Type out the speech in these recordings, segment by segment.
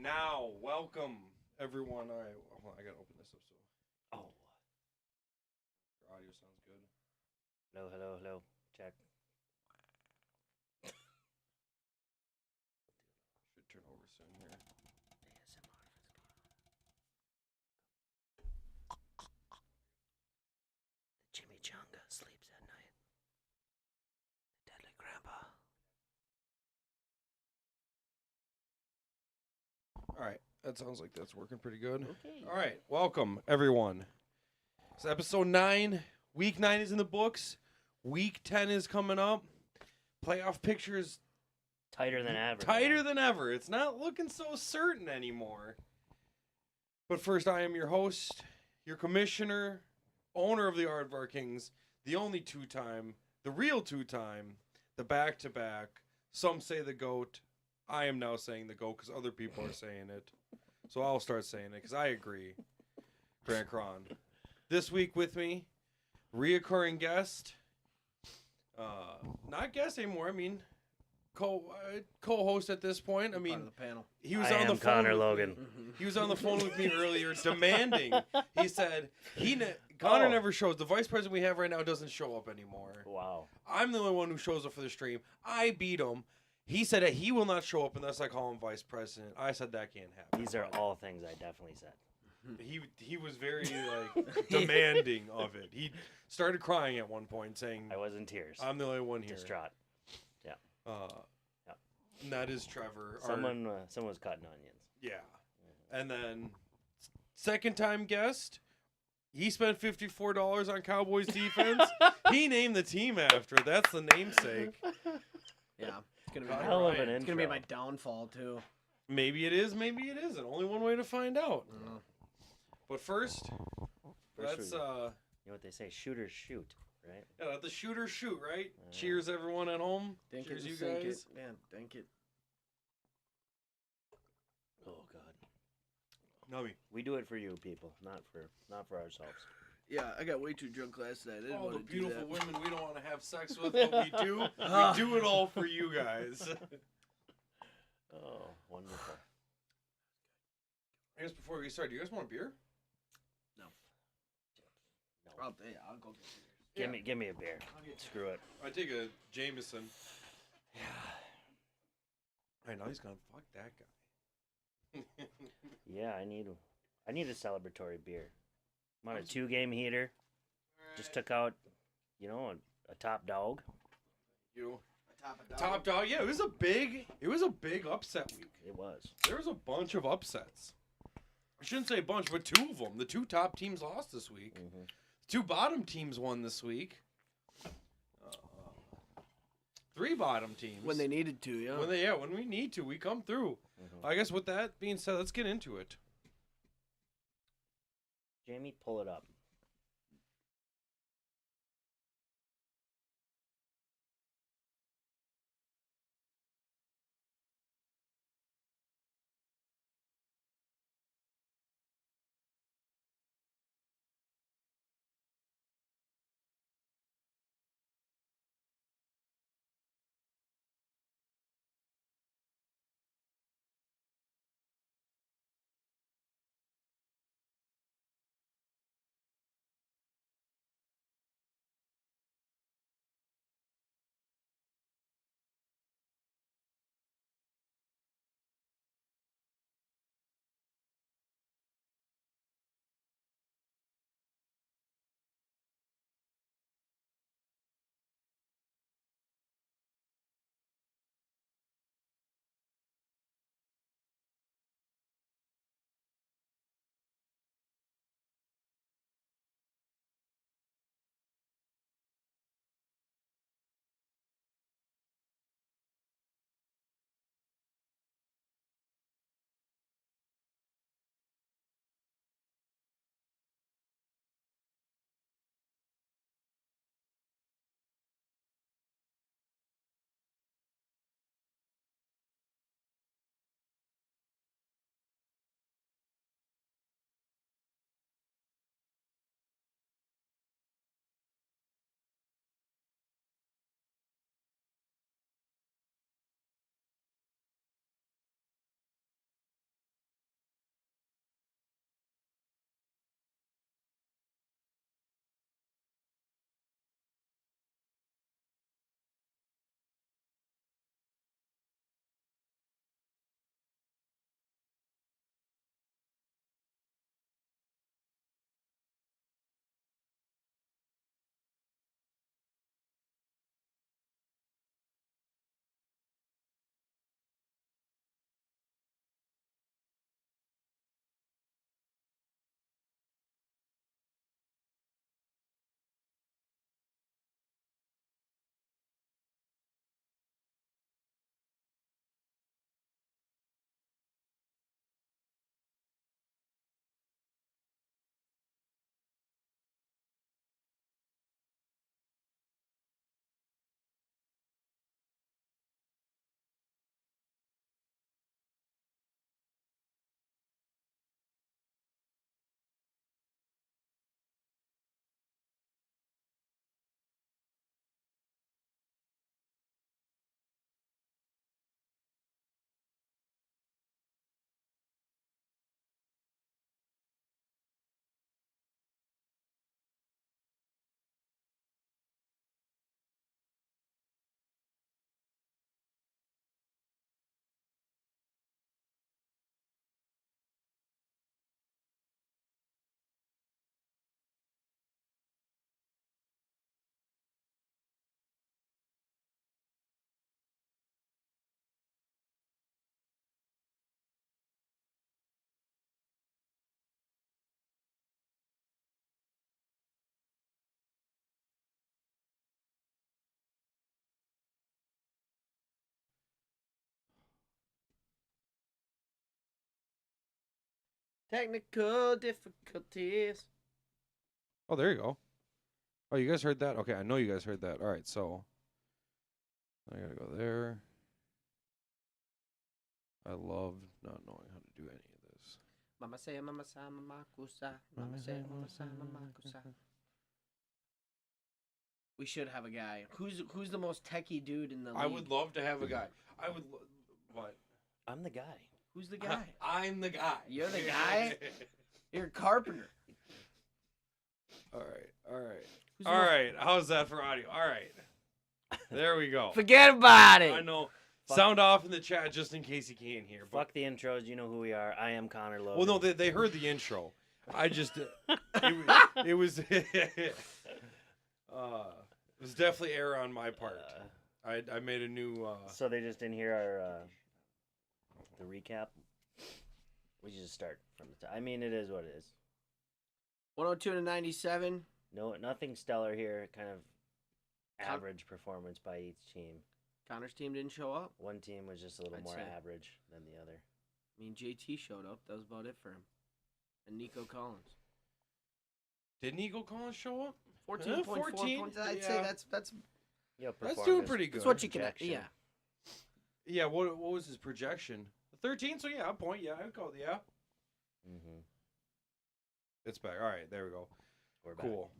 now, welcome everyone. All right, hold on, I gotta open this up so Oh. your audio sounds good. Hello. Check. Should turn over soon here. The chimichanga sleeps at night. The deadly grandpa. All right, that sounds like that's working pretty good. Okay. All right, welcome everyone. It's episode 9. Week 9 is in the books. Week 10 is coming up. Playoff pictures Tighter than ever. tighter than ever. It's not looking so certain anymore. But first, I am your host, your commissioner, owner of the Aardvark Kings, the only two-time, the real two-time, the back-to-back. Some say the GOAT. I am now saying the GOAT because other people are saying it. So I'll start saying it because I agree. Grant Cron. This week with me, reoccurring guest. Not guest anymore. I mean, co-host at this point. I mean, part of the panel. he was I on am the phone. Connor with Logan. Me. He was on the phone with me earlier, demanding. He said Connor never shows. The vice president we have right now doesn't show up anymore. Wow. I'm the only one who shows up for the stream. I beat him. He said that he will not show up unless I call him vice president. I said that can't happen. These are all things I definitely said. He was very demanding of it. He started crying at one point, saying, I was in tears. "I'm the only one here." Distraught. And that is Trevor. Someone was cutting onions. Yeah. And then second time guest, he spent $54 on Cowboys defense. He named the team after it. That's the namesake. Yeah, it's gonna be Hell of an it's gonna be intro. my downfall too. Maybe it is, maybe it isn't. Only one way to find out. But first let's you know what they say? Shooters shoot, right? yeah, let the shooters shoot, right? Cheers everyone at home. Dink Cheers it, you sink guys. it. Man, dink it. Oh God. Nubby. We do it for you people, not for ourselves. Yeah, I got way too drunk last night. I didn't All the want to do beautiful that. women we don't want to have sex with, but we do. We do it all for you guys. Oh, wonderful. I guess before we start, do you guys want a beer? No. I'll go get it. Give me a beer. Screw it. I take a Jameson. Yeah. All right, now he's gonna fuck that guy. Yeah, I need a celebratory beer. I'm on a 2-game heater. Just took out, a top dog. You. A Top dog. Yeah, it was a big upset week. It was. There was a bunch of upsets. I shouldn't say a bunch, but 2 of them. The 2 top teams lost this week. Mm-hmm. 2 bottom teams won this week. 3 bottom teams. When they needed to, yeah. When we need to, we come through. Mm-hmm. I guess with that being said, let's get into it. Jamie, pull it up. Technical difficulties. Oh, there you go. Oh, you guys heard that? Okay, I know you guys heard that. All right, so I gotta go there. I love not knowing how to do any of this. Mama say, mama sa, mama kusa. Mama say, mama sa, mama kusa. We should have a guy. Who's the most techie dude in the league? I would love to have a guy. I would. What? I'm the guy. Who's the guy? I'm the guy. You're the guy? You're a carpenter. All right. Who's All right. How's that for audio? All right. There we go. Forget about it. I know. Sound off in the chat just in case you can't hear. Fuck the intros. You know who we are. I am Connor Logan. Well, no, they heard the intro. I just it was it was definitely error on my part. I made a new. So they just didn't hear our the recap. We should just start from the top. I mean, it is what it is. 102 to 97. No, nothing stellar here. Kind of average performance by each team. Connor's team didn't show up. One team was just a little I'd more say. average than the other. I mean, JT showed up. That was about it for him. And Nico Collins. Did Nico Collins show up? 14.4 14? points. I'd Yeah. say that's Yeah, That's doing pretty good. that's what you can. Projection. Yeah. Yeah. What was his projection? 13. So yeah, a point. Yeah, I'd call it. Yeah. Mm-hmm. It's back. All right, there we go. We're back. Cool.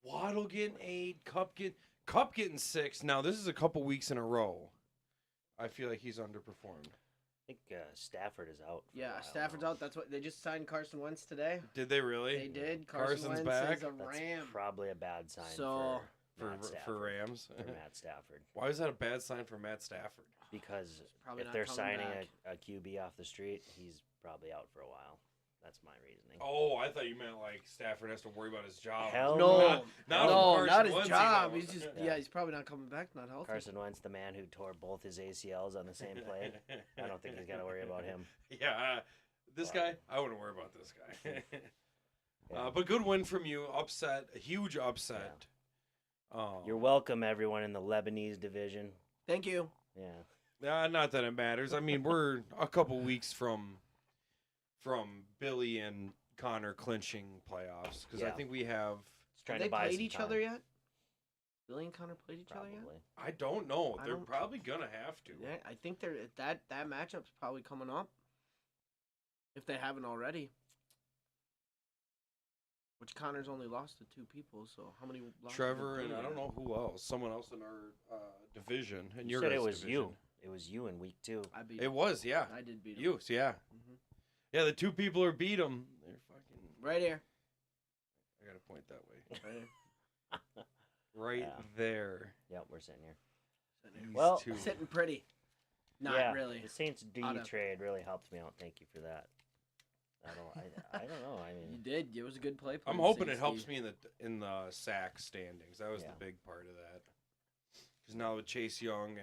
Waddle getting 8, Cup getting 6. Now this is a couple weeks in a row. I feel like he's underperformed. I think Stafford is out. For a Yeah, while Stafford's now. out. That's what they just signed Carson Wentz today. Did they really? They did. Carson's Carson Wentz back? is a That's Ram. probably a bad sign So- for Matt Stafford. For Rams. For Matt Stafford. Why is that a bad sign for Matt Stafford? Because probably if not they're coming signing back. a QB off the street, he's probably out for a while. That's my reasoning. Oh, I thought you meant like Stafford has to worry about his job. Hell No, Not no, Carson not his Wentz, job. though. He's just Yeah. he's probably not coming back. Not healthy. Carson Wentz, the man who tore both his ACLs on the same play. I don't think he's got to worry about him. Yeah, this guy, I wouldn't worry about this guy. Yeah. But good win from you. Upset, a huge upset. You're welcome, everyone in the Lebanese division. Thank you. Yeah. Not that it matters. I mean, we're a couple weeks from Billy and Connor clinching playoffs because I Yeah. think we have. Just trying Have they to buy played some each time. other yet? Billy and Connor played each other yet? Probably. I don't know. I They're don't- probably gonna have to. Yeah, I think they're that matchup's probably coming up. If they haven't already. Which Connor's only lost to 2 people, so how many losses Trevor did and Billy I don't have? know who else. Someone else in our division. And You your said it guys' was division. you. It was you in week 2. I beat It him. was, yeah. I did beat him. You, so yeah. Mhm. Yeah, the 2 people who beat him. They're fucking. Right here. I gotta point that way. Right here. Right Yeah. there. Yep, we're sitting here. Sitting here. These Well, 2. Sitting pretty. Not yeah, really. The Saints D Out of- trade really helped me out. Thank you for that. I don't know. I You mean, did. It was a good play. I'm playing hoping it Saints helps D. me in the sack standings. That was Yeah. the big part of that. Because now with Chase Young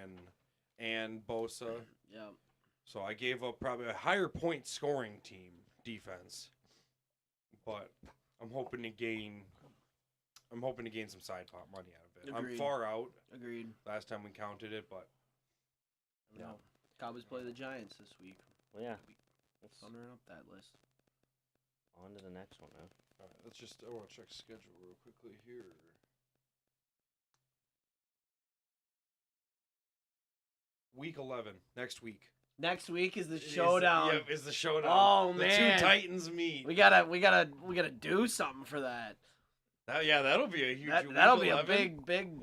and Bosa, Yeah. so I gave up probably a higher point scoring team defense. But I'm hoping to gain some side pot money out of it. I'm Agreed. far out. Agreed. Last time we counted it, but Yeah. Yeah. Cowboys play the Giants this week. well, yeah. Let's Thundering up that list. on to the next one now. all right, I want to check schedule real quickly here. Week 11 next week. Next week is the showdown. Is the showdown. Oh, the man. 2 Titans meet. We gotta do something for that. That'll be a huge. That'll week be 11. a big.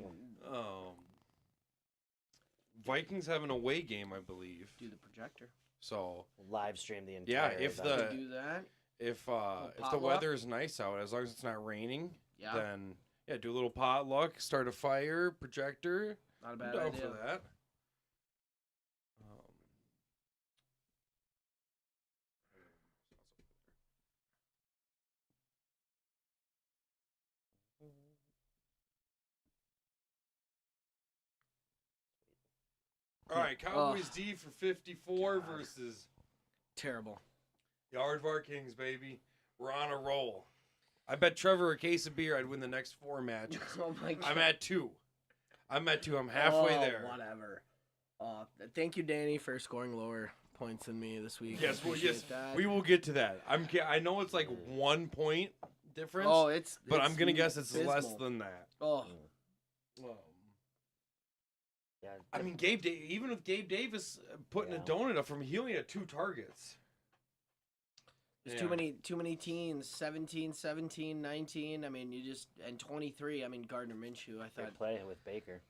Vikings have an away game, I believe. Do the projector. So We'll live stream the Yeah, entire. if event. the- Do that. if the potluck? weather is nice out, as long as it's not raining, Yeah. then do a little potluck, start a fire, projector. Not a I'm bad down idea. for that. All right, Cowboys D for 54 God. versus Terrible. the Aardvark Kings, baby. We're on a roll. I bet Trevor a case of beer I'd win the next 4 matches. Oh my god. I'm at 2. I'm halfway there. Whatever. Thank you, Danny, for scoring lower points than me this week. Yes, I well, yes, appreciate that. we will get to that. I know it's like 1 point difference. Oh, it's. but I'm gonna guess it's less abysmal. than that. Oh, Yeah, I mean, even with Gabe Davis putting a Yeah. donut up from, he only had 2 targets. there's Yeah. too many teens. 17, 17, 19. I mean, and 23. I mean, Gardner Minshew. I good thought play with Baker.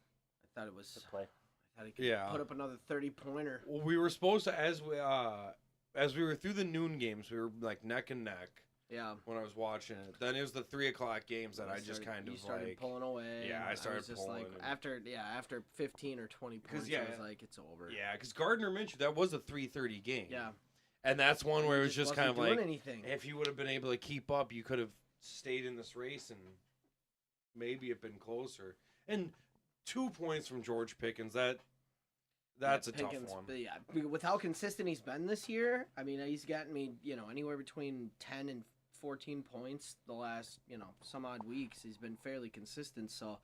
it was. Good play. I thought he could Yeah. put up another 30-pointer. Well, we were supposed to, as we were through the noon games, we were like neck and neck Yeah. when I was watching it. Then it was the 3 o'clock games that I just kind You of started like. pulling away. Yeah, I and started was just pulling like and- after 15 or 20 points, I was like, it's over. Yeah, because Gardner Minshew, that was a 3:30 game. Yeah. And that's one where it was just kind of wasn't like, doing anything. if you would have been able to keep up, you could have stayed in this race and maybe it been closer. And 2 points from George Pickens, that's a Pickens, tough one. But yeah, with how consistent he's been this year, I mean, he's gotten me, anywhere between 10 and 14 points the last, some odd weeks. He's been fairly consistent, so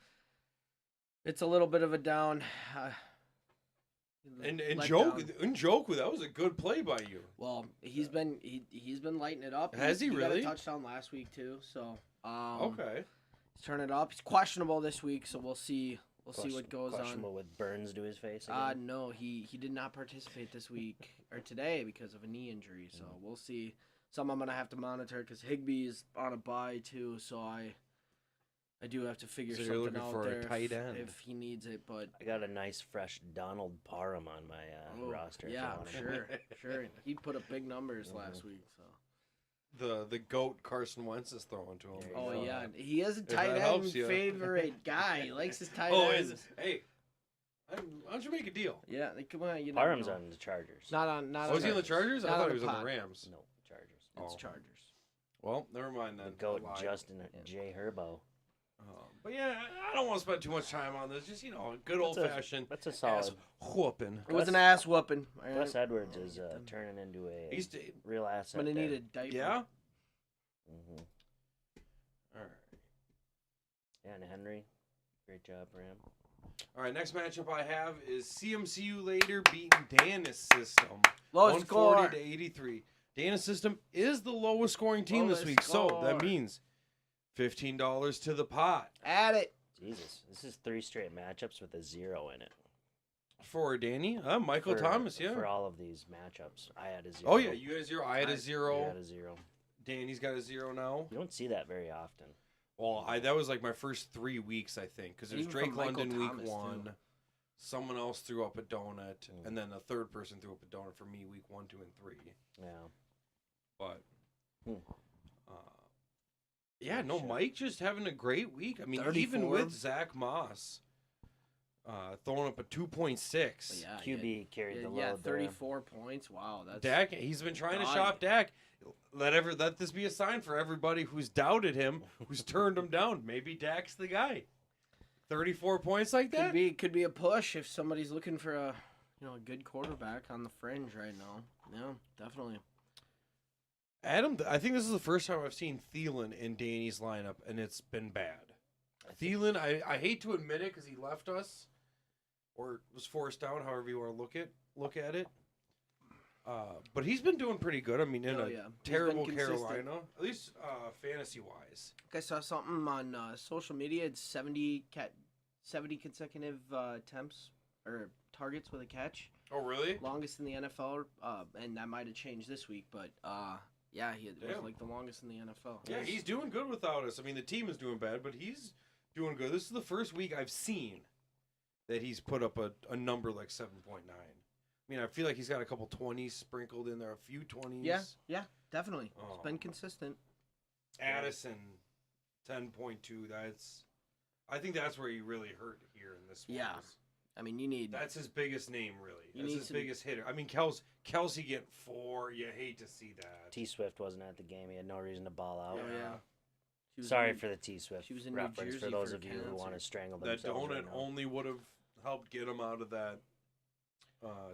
it's a little bit of a down. And let joke, down. that was a good play by you. Well, he's been lighting it up. Has he got really? a touchdown last week too, so Okay. he's turning it up. He's questionable this week, so we'll see. We'll see what goes on. Questionable with burns to his face again. No, he did not participate this week or today because of a knee injury. So we'll see. Some I'm gonna have to monitor because Higbee is on a bye too. So I do have to figure So you're something looking out for a there tight end. if he needs it. But I got a nice fresh Donald Parham on my roster. if you yeah, want him. sure. He put up big numbers last week. So The GOAT Carson Wentz is throwing to him. There you oh go. yeah, he is a If tight that end helps you. favorite guy. He likes his tight Oh, ends. is it? Hey, why don't you make a deal? Yeah, come on. You never Parham's know. on the Chargers. Not on. Was he on the Chargers? I Not thought on he was the on the pod. Rams. No, Chargers. It's Oh. Chargers. Well, never mind The then. goat I lied. Justin J. Herbo. But yeah, I don't want to spend too much time on this. Just, a good old fashioned That's a ass solid. whooping. It was Gus- an ass whooping. Gus Edwards is turning into a He's real asset. I'm gonna need there. a diaper. yeah. Mhm. All right. Yeah, and Henry, great job for him. All right. Next matchup I have is CMCU later beating Dana's System, Lowest 140 score. to 83. Dana's System is the lowest scoring team this Lowest week, so score. that means $15 to the pot Add it. Jesus, this is 3 straight matchups with a 0 in it. for Danny. Michael For- Thomas, yeah. For all of these matchups, I had a 0. Oh yeah, you had a 0. I had a You 0. had a 0. Danny's got a 0 now. You don't see that very often. Well, that was like my first 3 weeks, I think, because it was Even Drake from Michael London week Thomas, 1. too. Someone else threw up a donut, Mm. and then a third person threw up a donut for me week 1, 2, and 3. Yeah. But, Hmm. yeah, no, Shit. Mike just having a great week. I mean, 34. even with Zach Moss throwing up a 2.6. But yeah, QB carried the load yeah, there. 34 points. Wow, that's Dak, he's been trying to God. shop Dak. Let this be a sign for everybody who's doubted him, who's turned him down. Maybe Dak's the guy. 34 points like that? could be a push if somebody's looking for a a good quarterback on the fringe right now. Yeah, definitely. Adam, I think this is the first time I've seen Thielen in Danny's lineup, and it's been bad. Thielen, I hate to admit it because he left us, or was forced out, however you want to look at it. But he's been doing pretty good. I mean, in Oh, a yeah. He's been terrible consistent. Carolina, at least fantasy-wise. I saw something on social media. It's 70 consecutive attempts or targets with a catch. Oh, really? Longest in the NFL, and that might have changed this week, but yeah, it was Damn. like the longest in the NFL. Yeah, he's doing good without us. I mean, the team is doing bad, but he's doing good. This is the first week I've seen that he's put up a number like 7.9. I mean, I feel like he's got a couple 20s sprinkled in there, a few 20s. Yeah, definitely. Oh. It's been consistent. Addison, 10.2. I think that's where he really hurt here in this one. Yeah. I mean, you need. That's his biggest name, really. You That's need his some- biggest hitter. I mean, Kelsey getting 4. You hate to see that. T Swift wasn't at the game. He had no reason to ball out. Oh, yeah. She was Sorry in- for the T Swift she was in New reference for Jersey those for of you who want to cancer. strangle That themselves. donut right now. only would have helped get him out of that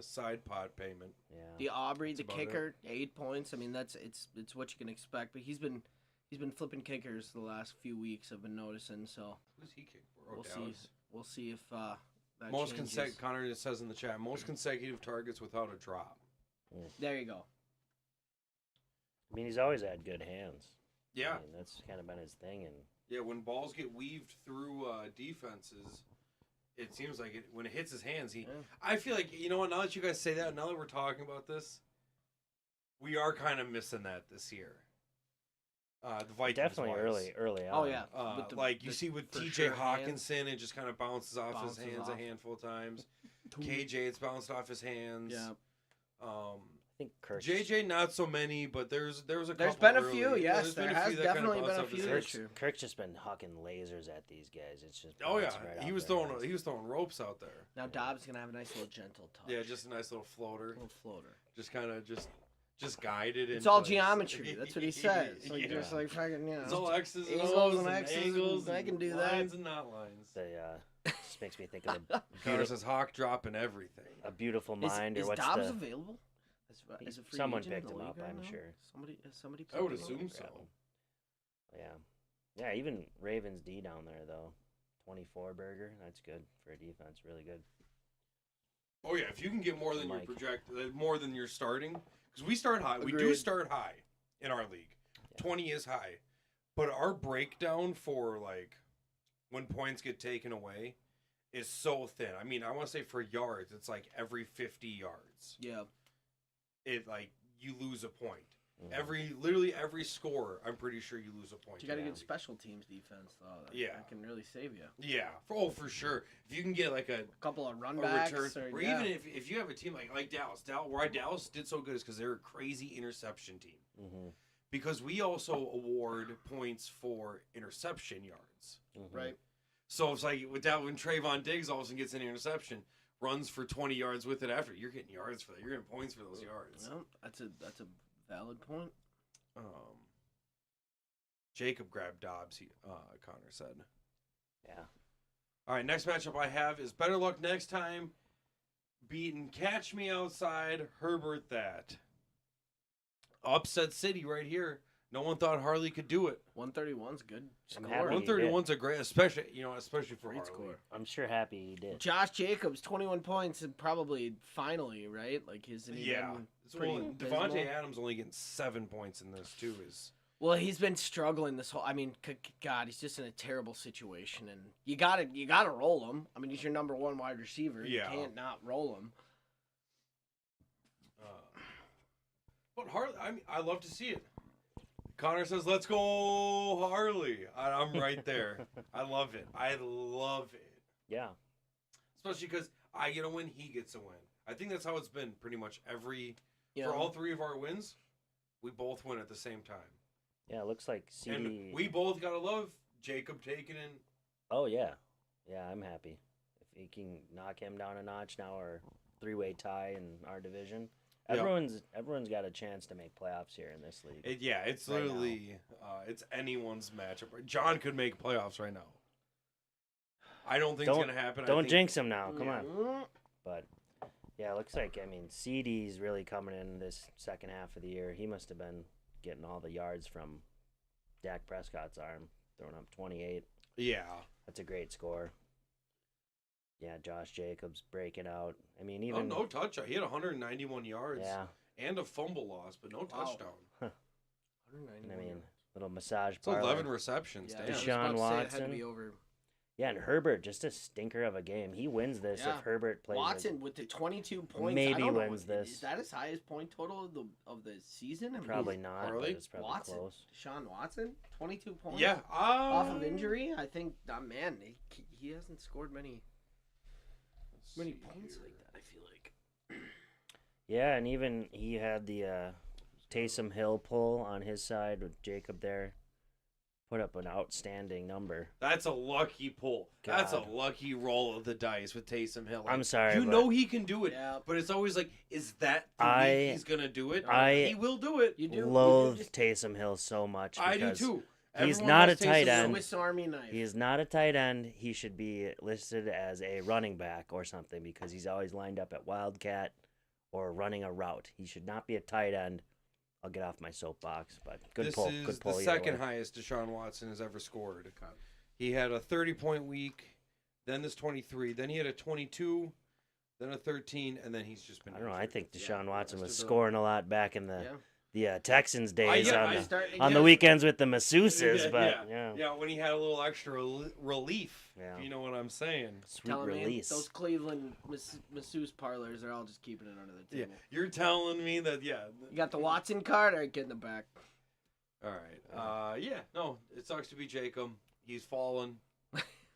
side pot payment. Yeah. The Aubrey, That's the about it. kicker, 8 points. I mean, it's what you can expect. But he's been flipping kickers the last few weeks. I've been noticing. So Who's he kick for? Oh, we'll see. Dallas. We'll see if that Most changes. consecutive. Connor just says in the chat, most consecutive targets without a drop. There you go. I mean, he's always had good hands. Yeah. I mean, that's kind of been his thing. And Yeah, when balls get weaved through defenses, it seems like when it hits his hands, I feel like, you know what, now that you guys say that, now that we're talking about this, we are kind of missing that this year. The Vikings definitely wise. early on. Oh, yeah. Like you see with for TJ sure Hawkinson, it just kind of bounces off his Bounces hands off. a handful of times. KJ, it's bounced off his hands. Yeah. I think Kirk. JJ, not so many, but there's a couple. There's been a early. few, Yeah, yes. There has that kinda definitely bounce been a off his few. hands. True. Kirk's just been hucking lasers at these guys. It's just Oh yeah, bouncing right he off was their throwing hands. ropes out there. Now Dobbs gonna have a nice little gentle touch. Yeah, just a nice little floater. little floater. Just kind of just guided. It's all geometry. That's what he says. Like, Yeah. just like fucking, you know. It's all X's and Angles O's and and X's angles. and I can do that. lines and not lines. Just makes me think of Connor says Hawk dropping everything. a beautiful mind, is or what's Dobbs the available? As a free someone agent in picked the him league up, right I'm now? sure. Somebody. I would picked him up? assume so. grab him. Yeah, even Ravens D down there though, 24 burger. That's good for a defense. Really good. Oh yeah, if you can get more than your Mike. more than you're starting, because we start high. We do Agreed. start high in our league. Yeah. 20 is high, but our breakdown for like when points get taken away is so thin. I mean, I want to say for yards, it's like every 50 yards. Yeah. It like you lose a point. Mhm. Literally every score, I'm pretty sure you lose a point. You got a in good that league. special teams defense though. Yeah. That can really save you. Yeah, for sure. If you can get like a Couple of run a backs return, or yeah. even if you have a team like Dallas, why Dallas did so good is because they're a crazy interception team. Mhm. Because we also award points for interception yards. Mhm. right. So it's like with that when Trayvon Diggs all of a sudden gets an interception, runs for 20 yards with it after, you're getting yards for that. You're getting points for those yards. Well, that's a valid point. Jacob grabbed Dobbs, Connor said. Yeah. All right, next matchup I have is better luck next time. Beating Catch Me Outside, Herbert that. Upset City right here. No one thought Harley could do it. 131's good I'm score. happy. 131's a great, especially for Great Harley. score. I'm sure happy he did. Josh Jacobs, 21 points, and probably finally, right? Like his Yeah. Devontae Adams only getting 7 points in this too. Well, he's been struggling this whole. I mean, God, he's just in a terrible situation, and you gotta roll him. I mean, he's your number one wide receiver. Yeah. You can't not roll him. But Harley, I love to see it. Connor says, "Let's go Harley." I'm right there. I love it. I love it. Yeah. Especially because I get a win, he gets a win. I think that's how it's been pretty much You for know? all three of our wins. We both win at the same time. Yeah, it looks like CD. And we both gotta love Jacob taking in. Oh yeah, yeah. I'm happy if he can knock him down a notch now, or three-way tie in our division. Yep. Everyone's got a chance to make playoffs here in this league. It's Right literally it's anyone's matchup. John could make playoffs right now. I don't think it's gonna happen. Don't jinx him now. Come on. Mm. But yeah, it looks like CD's really coming in this second half of the year. He must have been getting all the yards from Dak Prescott's arm, throwing up 28. Yeah. That's a great score. Yeah, Josh Jacobs breaking out. I mean, even no touchdown. He had 191 yards. yeah. And a fumble loss, but no touchdown. And I mean, little massage It's parlor. 11 receptions. Yeah, Damn. I was Deshaun about to say it had Watson. to be over. Yeah, and Herbert, just a stinker of a game. He wins this Yeah. if Herbert plays. Watson with the 22 points. Maybe I don't know, wins this. Is that his highest point total of the season? I mean, Probably not, Harley? but it's probably Watson, close. Deshaun Watson, 22 points. Yeah. Off of injury, I think. Man, he hasn't scored many points like that. I feel like. Yeah, and even he had the Taysom Hill pull on his side with Jacob there. Put up an outstanding number. That's a lucky pull. That's a God. lucky roll of the dice with Taysom Hill. I'm sorry, You but know he can do it, Yeah. but it's always like, is that the I- week he's gonna do it? I- He will do it. You do. loathe you do Taysom Hill so much. I do because too. he's Everyone not loves a tight Taysom just end. Hill. Swiss Army knife. He is not a tight end. He should be listed as a running back or something because he's always lined up at Wildcat or running a route. He should not be a tight end. I'll get off my soapbox, but good This pull. is Good pull. the either second way. highest Deshaun Watson has ever scored. He had a 30-point week, then this 23, then he had a 22, then a 13, and then he's just been I don't know. I injured. think Yeah, Deshaun Watson was rest of the- scoring a lot back in the Texans days yeah, on, I the, starting to on the get- weekends with the masseuses, but yeah, when he had a little extra relief, Yeah. if you know what I'm saying. sweet Telling release. me those Cleveland masseuse parlors, they're all just keeping it under the Yeah, table. you're telling me that, yeah. You got the Watson card? All right, get in the back. All right. No, it sucks to be Jacob. He's fallen.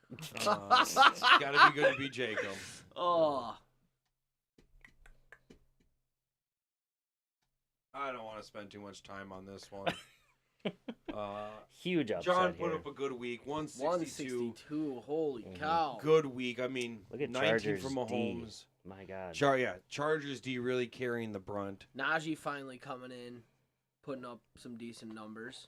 It's gotta be good to be Jacob. Oh. I don't want to spend too much time on this one. Huge upset John put here. up a good week, 162. 162. Holy cow. Good week. I mean, Look at 19 Chargers from D. Mahomes. My God. Chargers D really carrying the brunt. Najee finally coming in, putting up some decent numbers.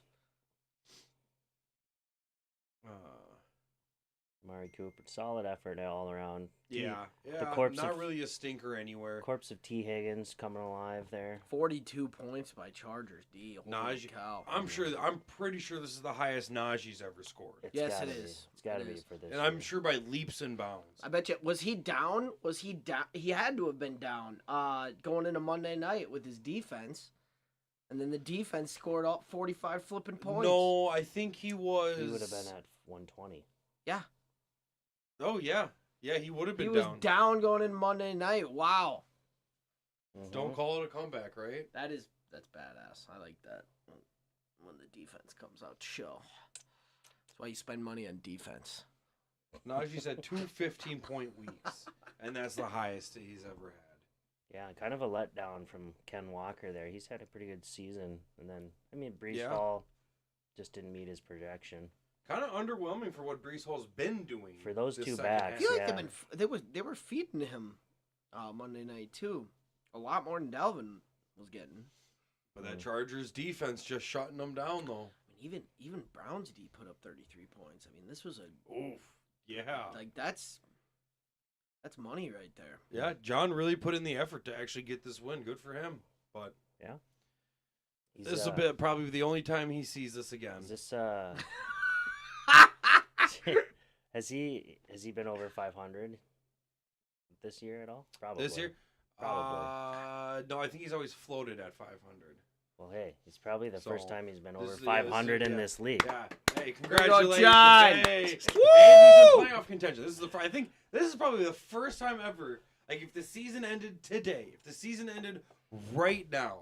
Amari Cooper, solid effort all around. Yeah, the corpse not of- really a stinker anywhere. Corpse of T. Higgins coming alive there. 42 points by Chargers D. Holy Najee, cow. I'm pretty sure this is the highest Najee's ever scored. It's Yes, gotta it be. is. It's got to It be is. for this. And I'm year. sure by leaps and bounds. I bet you, was he down? He had to have been down going into Monday night with his defense. And then the defense scored all 45 flipping points. No, I think he was. He would have been at 120. Yeah. Oh, yeah. Yeah, he would have He been was down. down going in Monday night. Wow. Don't call it a comeback, right? That's badass. I like that. When the defense comes out to show. That's why you spend money on defense. Najee's had 2 15-point weeks, and that's the highest he's ever had. Yeah, kind of a letdown from Ken Walker there. He's had a pretty good season. And then, Brees Yeah. Hall just didn't meet his projection. Kind of underwhelming for what Brees Hall's been doing. For those this two second backs, I half. feel like Yeah. they were feeding him Monday night too. A lot more than Dalvin was getting. But that Chargers defense just shutting them down, though. I mean, even Browns D put up 33 points. I mean, this was Oof. Yeah. like that's money right there. Yeah, John really put in the effort to actually get this win. Good for him. But He's, this is probably the only time he sees this again. Is this has he been over 500 this year at all? Probably. This year? Probably. No, I think he's always floated at 500. Well, hey, it's probably the first So, time he's been this over is- 500 in yeah. this league. Yeah. Hey, Way to go, congratulations. John! Hey. And he's Woo! in playoff contention. I think this is probably the first time ever. Like, if the season ended today, if the season ended right now,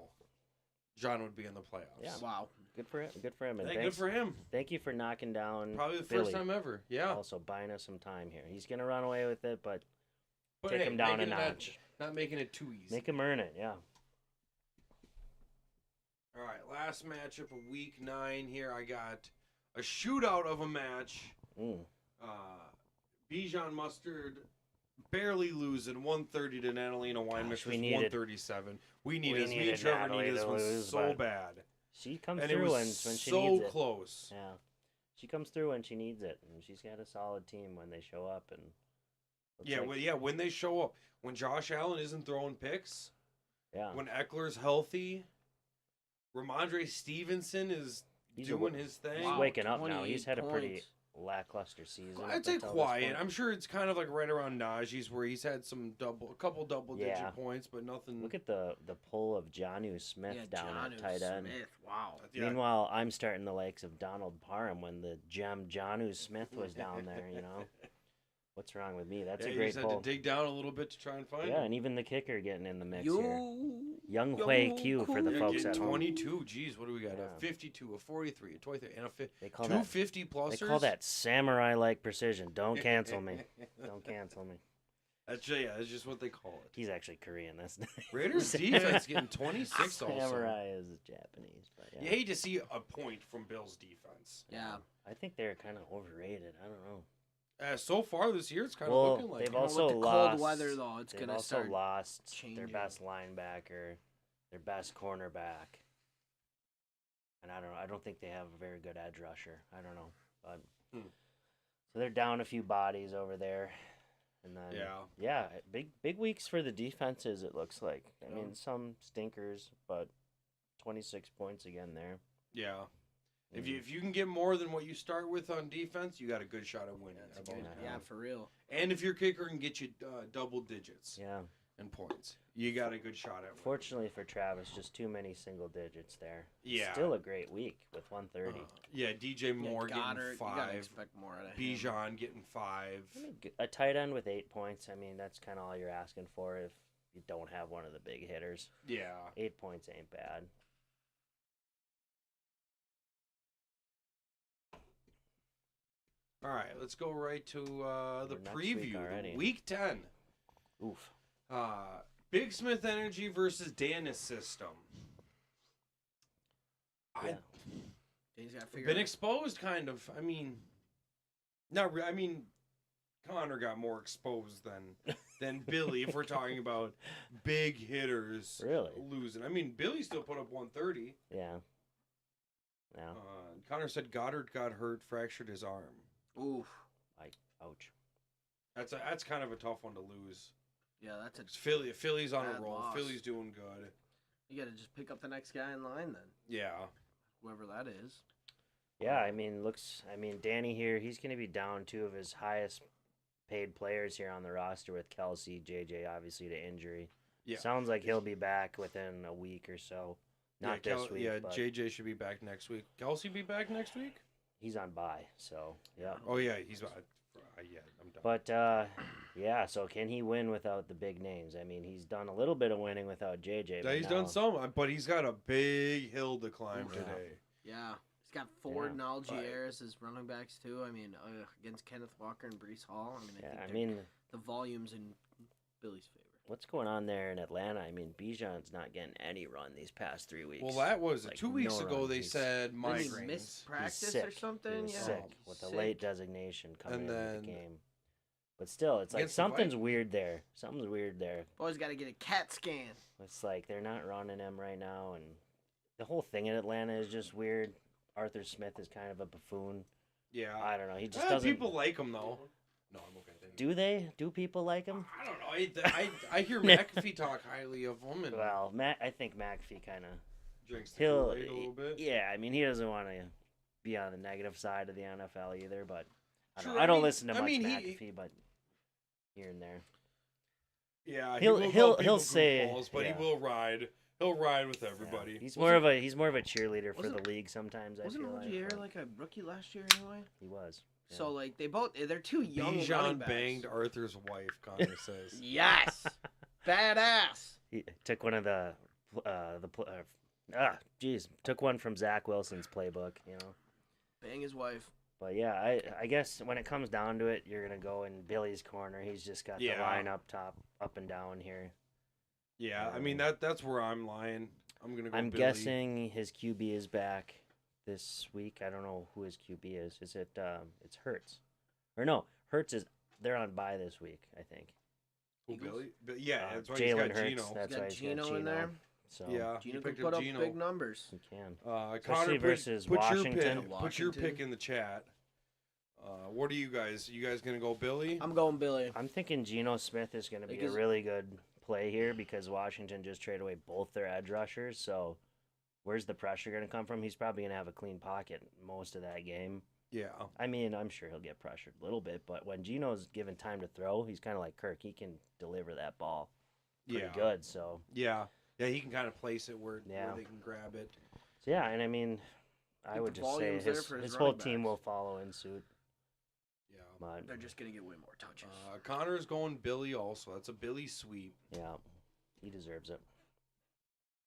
John would be in the playoffs. Yeah. Wow. Good for him. Good for him. And Hey, good thanks, for him. thank you for knocking down Probably the Philly. first time ever. Yeah. Also buying us some time here. He's gonna run away with it, but But take hey, him down a making it notch. Not making it too easy. Make him earn it. Yeah. All right, last matchup of week 9 here. I got a shootout of a match. Mm. Bijan Mustard barely losing 130 to Natalina Weinmich Gosh, was we needed- 137. We need this. Me needed and Trevor Natalie needed this to one lose, so but bad. She comes And it through was when she so needs it. close. Yeah. She comes through when she needs it, and she's got a solid team when they show up. And looks Yeah, like- when they show up. When Josh Allen isn't throwing picks, yeah. when Eckler's healthy, Ramondre Stevenson is He's doing his thing. He's waking up now. 28 He's had a pretty points. lackluster season. I'd up say until this quiet. point. I'm sure it's kind of like right around Najee's where he's had a couple double-digit Yeah. points, but nothing. Look at the pull of Jonnu Smith down at Jonnu tight end. Smith. Wow. Yeah. Meanwhile, I'm starting the likes of Donald Parham when the gem Jonnu Smith was down there. You know, what's wrong with me? That's Yeah, a you great just had pull. to dig down a little bit to try and find Yeah, him. and even the kicker getting in the mix here. You. Young Hui Q for the Yeah, folks getting at home. 22. Geez, what do we got? Yeah. A 52, a 43, a 23, and a They call two that 50 plusers. they call that samurai-like precision. Don't cancel me. Don't cancel me. That's just what they call it. He's actually Korean. That's nice. Raiders defense getting 26 also. Samurai is Japanese, but yeah. You hate to see a point from Bills defense. Yeah. I think they're kind of overrated. I don't know. So far this year, it's kind of Well, looking like they've it. also with the lost. cold weather, though, it's they've gonna also start lost their changing. best linebacker, their best cornerback, and I don't think they have a very good edge rusher. I don't know, but so they're down a few bodies over there, and then yeah, big weeks for the defenses. It looks like. I mean, some stinkers, but 26 points again there. Yeah. If you can get more than what you start with on defense, you got a good shot at winning. That's How good. about Yeah, that? for real. And if your kicker can get you double digits Yeah. in points, you got a good shot at winning. Fortunately for Travis, just too many single digits there. Yeah. Still a great week with 130. Yeah, DJ Moore Goddard, getting you gotta 5. expect more out of him. Bijan getting 5. I mean, a tight end with 8 points. I mean, that's kind of all you're asking for if you don't have one of the big hitters. Yeah. 8 points ain't bad. All right, let's go right to the We're next week preview. already. Week 10. Oof. Big Smith Energy versus Danis System. Yeah. He's got to I've figure been out. exposed, kind of. I mean, I mean, Connor got more exposed than Billy. If we're talking about big hitters, Really? losing. I mean, Billy still put up 130. Yeah. Yeah. Connor said Goddard got hurt, fractured his arm. Oof. Ouch. That's kind of a tough one to lose. Yeah, that's a. 'Cause Philly's on a Bad roll. loss. Philly's doing good. You got to just pick up the next guy in line then, Yeah. whoever that is. Yeah, I mean, Danny here, he's going to be down 2 of his highest paid players here on the roster with Kelsey, JJ, obviously, to injury. Yeah. Sounds like he'll be back within a week or so. Not this week, Yeah, but JJ should be back next week. Kelsey be back next week? he's on bye, so, yeah. Oh, yeah, he's back. Yeah, I'm done. But, yeah, so can he win without the big names? I mean, he's done a little bit of winning without JJ. Yeah, but he's now- done some, but he's got a big hill to climb Yeah. today. Yeah. He's got Ford and Right. Algier as his running backs, too. I mean, against Kenneth Walker and Brees Hall. I mean, I Yeah, think I mean, the volume's in Billy's favor. what's going on there in Atlanta? I mean, Bijan's not getting any run these past 3 weeks. Well, that was Like, 2 weeks no ago. run. They He's- said Didn't he migraines. miss practice sick. or something? He was Yeah. sick with a Sick. late designation coming And into then- the game. But still, it's like Against the something's Vikings. weird there. Something's weird there. Boys got to get a CAT scan. It's like they're not running him right now, and the whole thing in Atlanta is just weird. Arthur Smith is kind of a buffoon. Yeah. I don't know. He just doesn't. People like him, though. No, I'm okay. Do they? Do people like him? I don't know. I hear McAfee talk highly of him and Well, I think McAfee kind of. drinks the He'll. Kool-Aid a little bit. Yeah, I mean, he doesn't want to be on the negative side of the NFL either, but I don't, True, I I don't mean- listen to I much mean, McAfee, but here and there. Yeah, He'll- he will he'll- call people he'll say- goofballs, but yeah. he will ride. He'll ride with Yeah. everybody. He's more of a cheerleader for wasn't- the league sometimes. I Wasn't feel Algier but like a rookie last year anyway? he was. Yeah. So, like, they're two young running Bijan backs. banged Arthur's wife, Connor says. Yes! Badass! He took one of took one from Zach Wilson's playbook, you know. Bang his wife. But yeah, I guess when it comes down to it, you're gonna go in Billy's corner. He's just got Yeah. the line up top, up and down here. Yeah, I mean that's where I'm lying. I'm gonna go. I'm Billy. guessing his QB is back this week. I don't know who his QB is. Is it it's Hurts? Or no, Hurts is they're on bye this week, I think. Who, Eagles? Billy. But yeah, that's why he's Jalen got Hurts. Gino. That's got why he's Gino got in there? So Yeah, Gino he can picked put up up Gino. big numbers. he can. Connor, Especially versus put Washington. Put your pick in the chat. What are you guys? You guys gonna go Billy? I'm going Billy. I'm thinking Geno Smith is going to be a Because- really good play here because Washington just traded away both their edge rushers. So where's the pressure going to come from? He's probably going to have a clean pocket most of that game. Yeah. I mean, I'm sure he'll get pressured a little bit, but when Geno's given time to throw, he's kind of like Kirk. He can deliver that ball pretty Yeah. good. So, Yeah. Yeah, he can kind of place it where Yeah. they can grab it. so yeah, and I mean, I think would the just say volume's there his, for his his whole running team backs. will follow in suit. Yeah. But They're just going to get way more touches. Connor's going Billy also. That's a Billy sweep. yeah, he deserves it.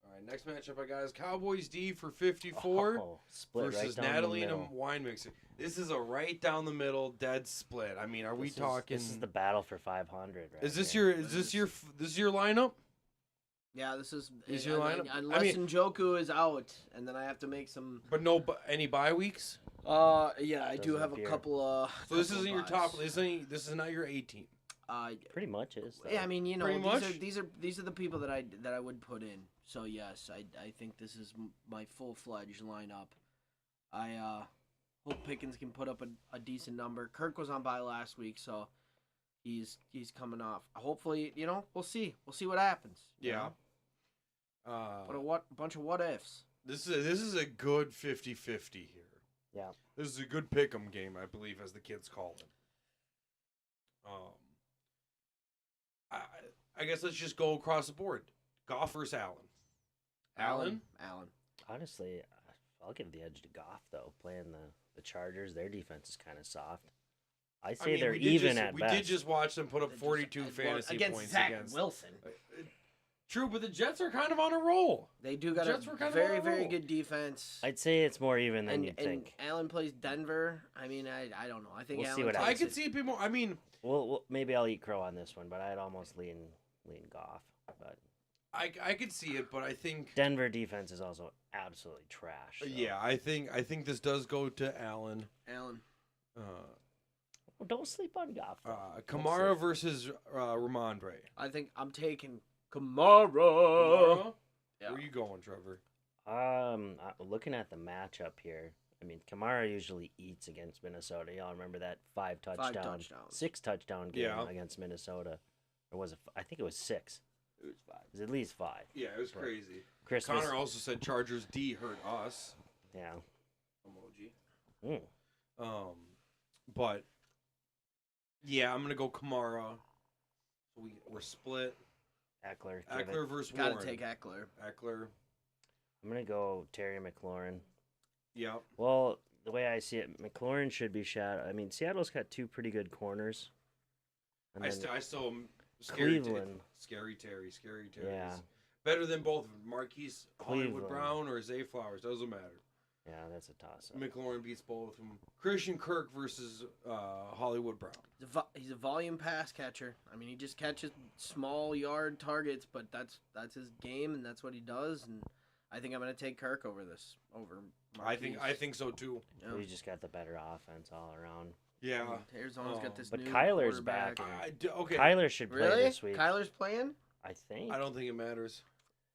All right, next matchup I got is Cowboys D for 54 Oh, split versus right down Natalie the and middle. Wine Mixer. This is a right down the middle dead split. I mean, are we talking? This is the battle for 500. Right Is this here. your? Is this your lineup? Yeah, this is your lineup? I unless mean- Njoku is out, and then I have to make some. But no, any bye weeks. Yeah, I do Doesn't have a appear. couple. So this couple isn't your buys. top. This is not your 18. Pretty much is. Though. Yeah, I mean, you know, Pretty much. these are the people that I would put in. So yes, I think this is my full-fledged lineup. I hope Pickens can put up a decent number. Kirk was on bye last week, so he's coming off. Hopefully, you know, we'll see. We'll see what happens. you Yeah. know? But a bunch of what ifs. This is a good 50-50 here. Yeah. This is a good pick'em game, I believe, as the kids call it. I guess let's just go across the board. Goff versus Allen. Allen? Honestly, I'll give the edge to Goff, though. Playing the Chargers, their defense is kind of soft. I say they're even at best. We did just watch them put up 42 fantasy points Zach against Wilson. True, but the Jets are kind of on a roll. They do got Jets were kind a of very, on a very roll. good defense. I'd say it's more even than you'd and think. Allen plays Denver. I mean, I don't know. I think We'll see Allen what takes I could it. see people. I mean, Well, maybe I'll eat crow on this one, but I'd almost lean Goff. But I could see it, but I think Denver defense is also absolutely trash. So. yeah, I think this does go to Allen. Allen. Well, don't sleep on Goff. Kamara versus Ramondre. I think I'm taking Kamara. Yeah. Where are you going, Trevor? Looking at the matchup here, I mean, Kamara usually eats against Minnesota. Y'all remember that 5 touchdown, 6 touchdown game against Minnesota, or was it? I think it was 6. It was 5. It was at least 5. Yeah, it was crazy. Christmas. Connor also said Chargers D hurt us. Yeah. Emoji. But yeah, I'm gonna go Kamara. We're split. Eckler. Versus Warren. Gotta take Eckler. I'm gonna go Terry McLaurin. Yeah. Well, the way I see it, McLaurin should be shot. I mean, Seattle's got 2 pretty good corners. And I then still am scary. Cleveland. Scary Terry. Yeah. Better than both Marquise Hollywood Cleveland. Brown or Zay Flowers. Doesn't matter. Yeah, that's a toss-up. McLaurin beats both of them. Christian Kirk versus Hollywood Brown. He's a volume pass catcher. I mean, he just catches small yard targets, but that's his game, and that's what he does. And I think I'm gonna take Kirk over this. Marquise. I think so too. Yeah. We just got the better offense all around. Yeah. Arizona's got this But new Kyler's quarterback. back. Okay. Kyler should play Really? this week. Kyler's playing? I think. I don't think it matters.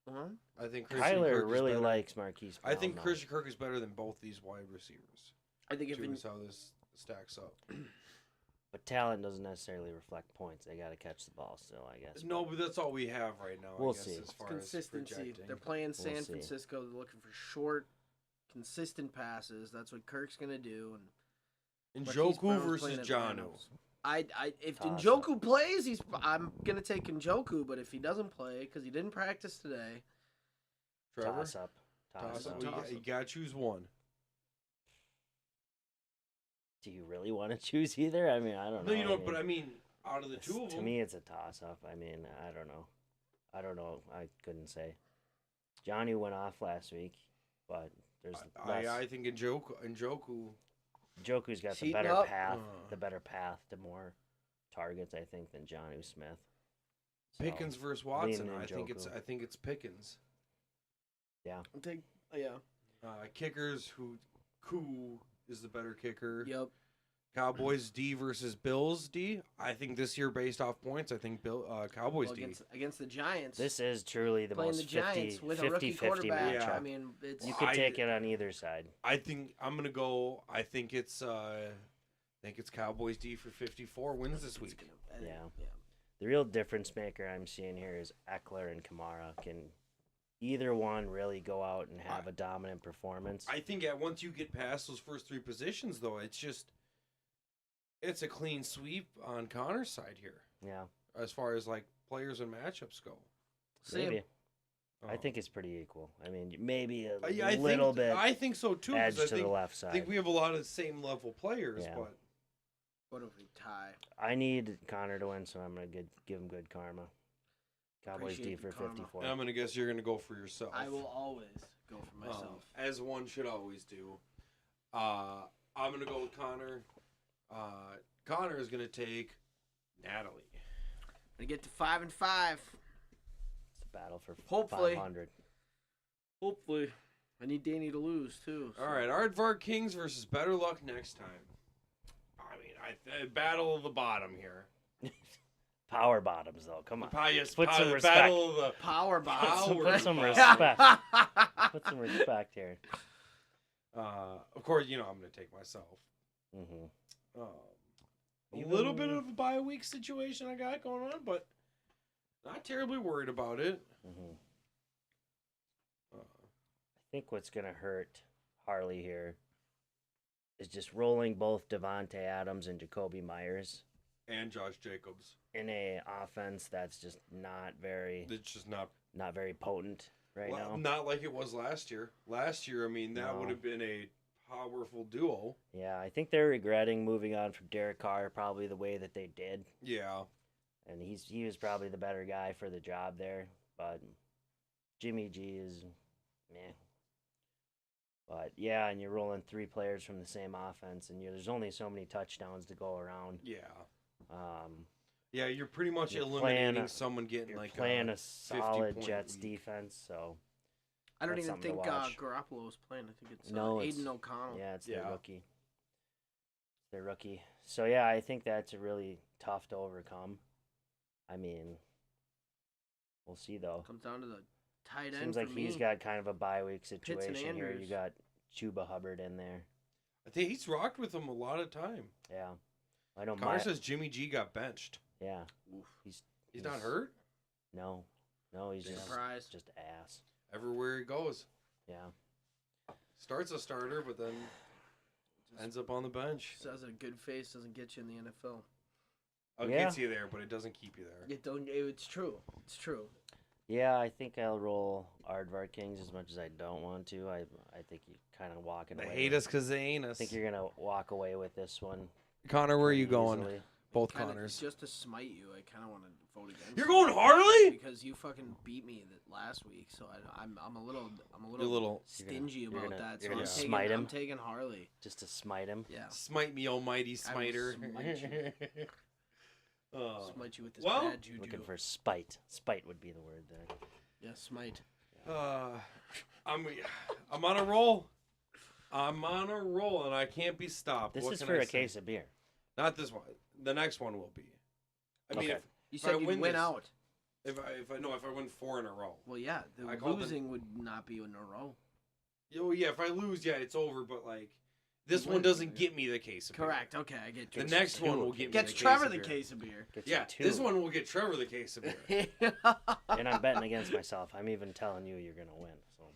Uh-huh. I think Christian Kyler Kirk is really better. likes Marquise Brown. I think though. Christian Kirk is better than both these wide receivers. I think if Choose how this stacks up. But talent doesn't necessarily reflect points. They got to catch the ball still, I guess. No, but that's all we have right now. We'll I guess, see. As far consistency. As projecting. They're playing San We'll see. Francisco. They're looking for short, consistent passes. That's what Kirk's gonna do. And Marquise Njoku Brown's versus playing at Janu. Rams. If Toss Njoku plays, I'm gonna take Njoku. But if he doesn't play, because he didn't practice today, Trevor? Toss up. Toss up. Toss You up. got to choose one. Do you really want to choose either? I mean, I don't know. No, you I don't. mean, But I mean, out of the two of to them, me, it's a toss up. I mean, I don't know. I couldn't say. Johnny went off last week, but there's less. I think Njoku. Joku's got the Cheating better up. path, to more targets, I think, than Johnny Smith. So, Pickens versus Watson. leaning I think Njoku. it's Pickens. Yeah. I'll take. Yeah. Kickers who is the better kicker? Yep. Cowboys D versus Bills D. I think this year, based off points, I think Cowboys Well, D. against the Giants. This is truly the playing the most Giants 50, with a rookie 50-50 quarterback. matchup. I mean, it's You could take it on either side. I think I'm gonna go. I think it's Cowboys D for 54 wins this week. Yeah. The real difference maker I'm seeing here is Eckler and Kamara. Can either one really go out and have a dominant performance? I think once you get past those first 3 positions, though, it's a clean sweep on Connor's side here. Yeah. As far as like players and matchups go. Maybe. I Um, think it's pretty equal. I mean, maybe a I little think, bit I think so too. 'Cause edge I to think, the left I side. think we have a lot of the same level players, Yeah. but What if we tie? I need Connor to win, so I'm going to give him good karma. Cowboys D Appreciate for the karma. 54. I'm gonna guess you're gonna go for yourself. I will always go for myself. As one should always do. I'm gonna go with Connor. Connor is gonna take Natalie. We get to 5-5. It's a battle for Hopefully. 500. Hopefully, I need Danny to lose too. All right, Aardvark Kings versus Better Luck next time. I mean, battle of the bottom here. Power bottoms, though. Come on. Yes, Put some respect. Battle of the Power box. Put some Power respect. Put some respect here. Of course, I'm gonna take myself. Mm-hmm. A little bit of a bye week situation I got going on, but not terribly worried about it. Mm-hmm. I think what's going to hurt Harley here is just rolling both Devontae Adams and Jacoby Myers And Josh Jacobs. in a offense that's just not very It's just not very potent right now. Not like it was last year. Last year, I mean, that No. would have been a powerful duo. Yeah, I think they're regretting moving on from Derek Carr probably the way that they did. Yeah. And he was probably the better guy for the job there, but Jimmy G is meh. But yeah, and you're rolling 3 players from the same offense, and there's only so many touchdowns to go around. Yeah. Um, Yeah, you're pretty much You're eliminating playing a- someone getting you're like playing a 50 solid point Jets lead. defense, so I don't That's even something to think watch. Garoppolo was playing. I think it's No, it's- Aiden O'Connell. yeah, it's Yeah. their rookie. Their rookie. So yeah, I think that's really tough to overcome. I mean, we'll see though. Comes down to the tight end. Seems for like me. he's got kind of a bye week and situation here. You Andrews. got Chuba Hubbard in there. I think he's rocked with them a lot of time. Yeah, I know. Connor says Jimmy G got benched. Yeah, Oof. He's not hurt. no, he's just Surprise. ass. Everywhere he goes, Yeah, starts a starter, but then ends up on the bench. Says a good face doesn't get you in the NFL. It Yeah. gets you there, but it doesn't keep you there. It don't. It's true. It's true. yeah. I think I'll roll Aardvark Kings as much as I don't want to. I think you're kind of walking They away. hate us because they ain't I us. think you're gonna walk away with this one. Connor, where are you pretty going? easily. Both Kinda, Connors. Just to smite you, I kind of want to vote against. You're you going Harley? because you fucking beat me last week, so I'm a little You're a little stingy you're about gonna- that. you're So gonna I'm taking, smite him? I'm taking Harley. Just to smite him. Yeah, smite me, almighty I will smiter. smite you. Oh. Smite you with this well, bad juju. Looking for spite. Spite would be the word there. Yeah, smite. I'm on a roll. I'm on a roll, and I can't be stopped. This What is can for I a say? case of beer. Not this one. The next one will be. I mean, Okay. You If I said you'd win win this- out. if I win 4 in a row. Well, yeah, the I called it- losing would not be in a row. Oh yeah, if I lose, yeah, it's over. But like, this You one win. doesn't get me the case of beer. Correct. Okay, I get The you. next one will get me Gets the Trevor case the of beer. case of beer. Gets Yeah, you 2. this one will get Trevor the case of beer. And I'm betting against myself. I'm even telling you you're gonna win. So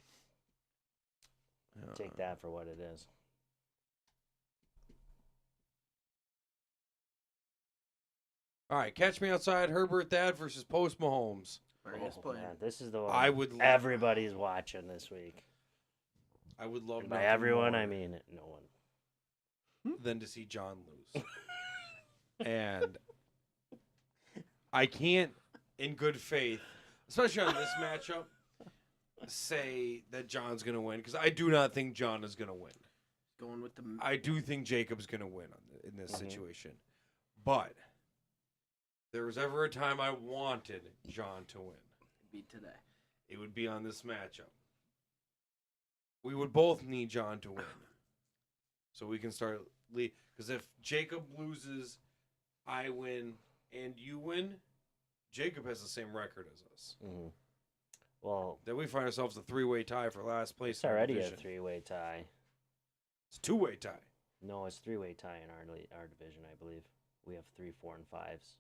take that for what it is. All right, catch me outside. Herbert Thad versus Post Mahomes. Very disappointing. Man, this is the one I would. everybody's watching this week. I would love. And by nothing everyone, more I mean no one. than to see John lose. And I can't, in good faith, especially on this matchup, say that John's going to win because I do not think John is going to win. Going with the I do think Jacob's going to win in this Mhm. situation. But there was ever a time I wanted John to win. beat today. It would be on this matchup. We would both need John to win. So we can start because if Jacob loses, I win and you win, Jacob has the same record as us. Mm-hmm. Well, Then we find ourselves a 3-way tie for last place. it's in our already a division. 3-way tie. It's a 2-way tie. No, it's 3-way tie in our division, I believe. We have 3, 4, and 5s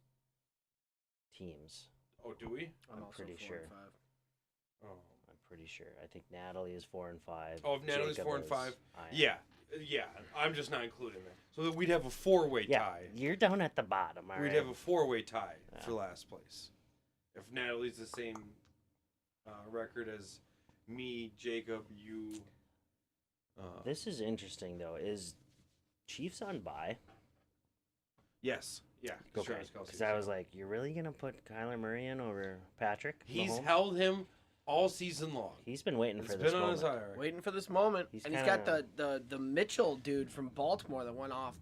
teams. Oh, do we? I'm also pretty 4 sure. and 5. Oh, I'm pretty sure. I think Natalie is 4 and 5. Oh, if Natalie's Jacob 4 and is- 5? I am. yeah. I'm just not including that. So that we'd have a 4-way Yeah, tie. you're down at the bottom. All We'd right. have a 4-way tie Yeah. for last place. If Natalie's the same record as me, Jacob, you. This is interesting though. Is Chiefs on bye? Yes. Yeah. Okay. Travis Kelce's. Because I was like, you're really gonna put Kyler Murray in over Patrick? He's Mahomes? held him all season long. He's been waiting It's for this been on his moment. IR. Waiting for this moment, He's and he's got kinda- the Mitchell dude from Baltimore that went off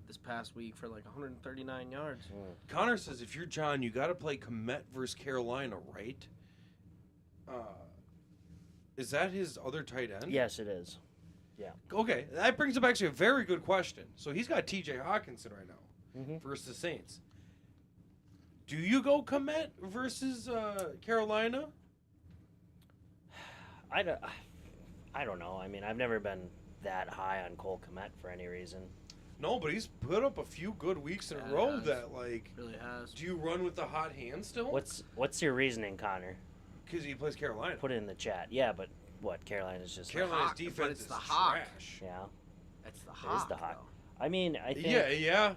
this past week for like 139 yards. Mm. Connor says if you're John, you got to play Komet versus Carolina, right? Is that his other tight end? Yes, it is. Okay, that brings up actually a very good question. So he's got T.J. Hawkinson right now Mm-hmm. versus the Saints. Do you go Komet versus Carolina? I don't know. I mean, I've never been that high on Cole Kmet for any reason. No, but he's put up a few good weeks in Yeah, a row. he has. That like, Really has. do you run with the hot hand still? What's your reasoning, Connor? Because he plays Carolina. Put it in the chat. Yeah, but what? Carolina's just Carolina's Hawk, but defense it's is the Hawk. trash. yeah. It's the It is Hawk. the Hawk. Though. I mean, I think Yeah.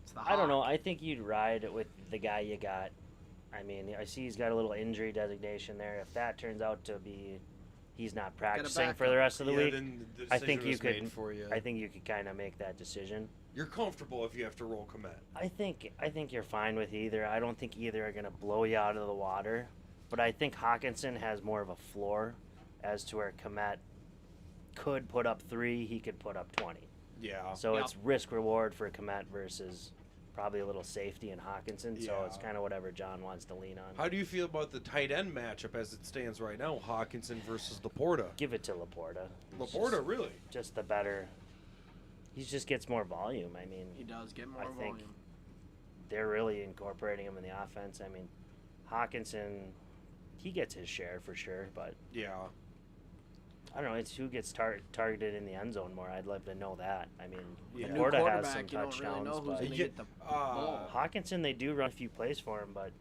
It's the I don't know. Hawk. I think you'd ride with the guy you got. I mean, I see he's got a little injury designation there. If that turns out to be he's not practicing for the backup. rest of the week, Then the I think decision you was could. made for you. I think you could kind of make that decision. You're comfortable if you have to roll Komet. I think you're fine with either. I don't think either are going to blow you out of the water, but I think Hawkinson has more of a floor as to where Komet could put up 3, he could put up 20. Yeah. So Yep. it's risk reward for Komet versus probably a little safety in Hawkinson. So Yeah. it's kind of whatever John wants to lean on. How do you feel about the tight end matchup as it stands right now? Hawkinson versus Laporta. Give it to Laporta. He's Laporta, really? just the better. He just gets more volume. I mean, He does get more I think volume. they're really incorporating him in the offense. I mean, Hawkinson, he gets his share for sure, but Yeah. I don't know. It's who gets targeted in the end zone more. I'd love to know that. I mean, Yeah. New Laporta has quarterback, some you don't really touchdowns, know who's but going to Yeah, get the ball. Hawkinson, they do run a few plays for him, but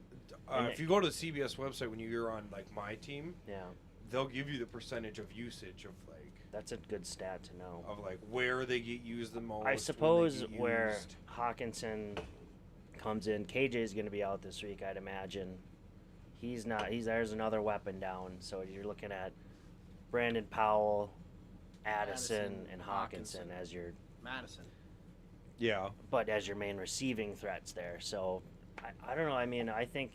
If you go to the CBS website when you're on like my team, yeah, they'll give you the percentage of usage of that's a good stat to know. where they get used the most. I when they suppose get where used. Hawkinson comes in, KJ is going to be out this week, I'd imagine. He's not. There's another weapon down. So you're looking at Brandon Powell, Addison, and Hawkinson as your Madison. Yeah. as your main receiving threats there. So I don't know. I mean, I think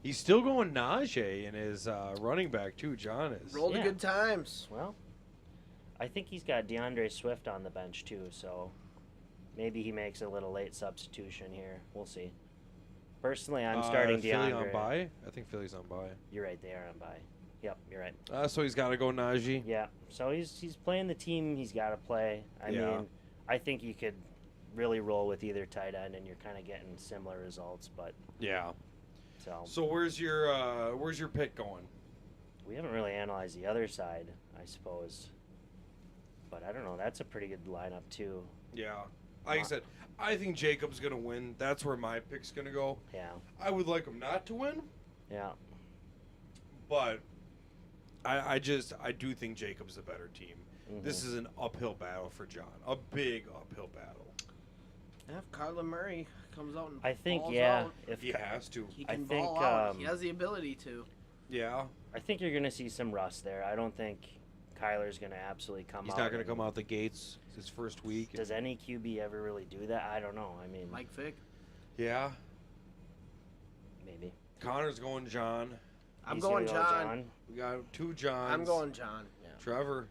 He's still going Najee in his running back too. John is. Roll the Yeah. good times. well, I think he's got DeAndre Swift on the bench too. So maybe he makes a little late substitution here. We'll see. Personally, I'm starting Philly DeAndre. on bye. I think Philly's on bye. You're right. They are on bye. Yep, you're right. So he's got to go Najee. Yeah, so he's playing the team he's got to play. I Yeah. mean, I think you could really roll with either tight end, and you're kind of getting similar results. But Yeah. so So where's your pick going? we haven't really analyzed the other side, I suppose. But I don't know. That's a pretty good lineup too. Yeah. Like I said, I think Jacob's gonna win. That's where my pick's gonna go. Yeah, I would like him not to win, yeah. but I do think Jacob's the better team. This is an uphill battle for John. A big uphill battle. Yeah, if Kyler Murray comes out and I think balls yeah. out, If He has to. he I can think, ball out. He has the ability to. Yeah. I think you're gonna see some rust there. I don't think Kyler's gonna absolutely come He's out. not gonna and- come out the gates his first week. Does any QB ever really do that? I don't know. I mean, Mike Vick. Yeah. maybe. Connor's going John. I'm He's going gonna go John. We got 2 Johns. I'm going John. Yeah. Trevor.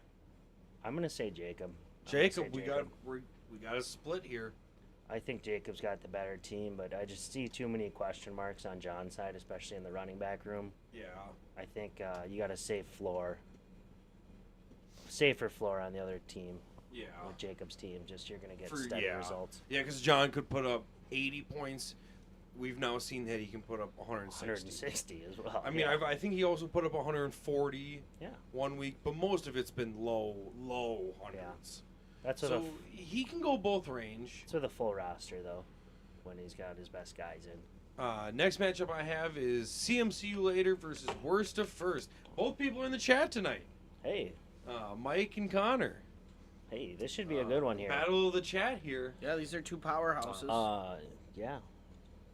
I'm gonna say Jacob. Jacob. We got a split here. I think Jacob's got the better team, but I just see too many question marks on John's side, especially in the running back room. Yeah. I think you got a safer floor on the other team. Yeah. With Jacob's team, just you're gonna get For- steady yeah. results. Yeah, because John could put up 80 points. We've now seen that he can put up 160. 160 as well. I mean, yeah. I think he also put up 140 Yeah. one week, but most of it's been low hundreds. That's with So he can go both range. it's with a full roster though, when he's got his best guys in. Next matchup I have is CMCU later versus Worst of First. Both people are in the chat tonight. Hey, Mike and Connor. hey, this should be a good one here. Battle of the chat here. Yeah, these are two powerhouses. Yeah.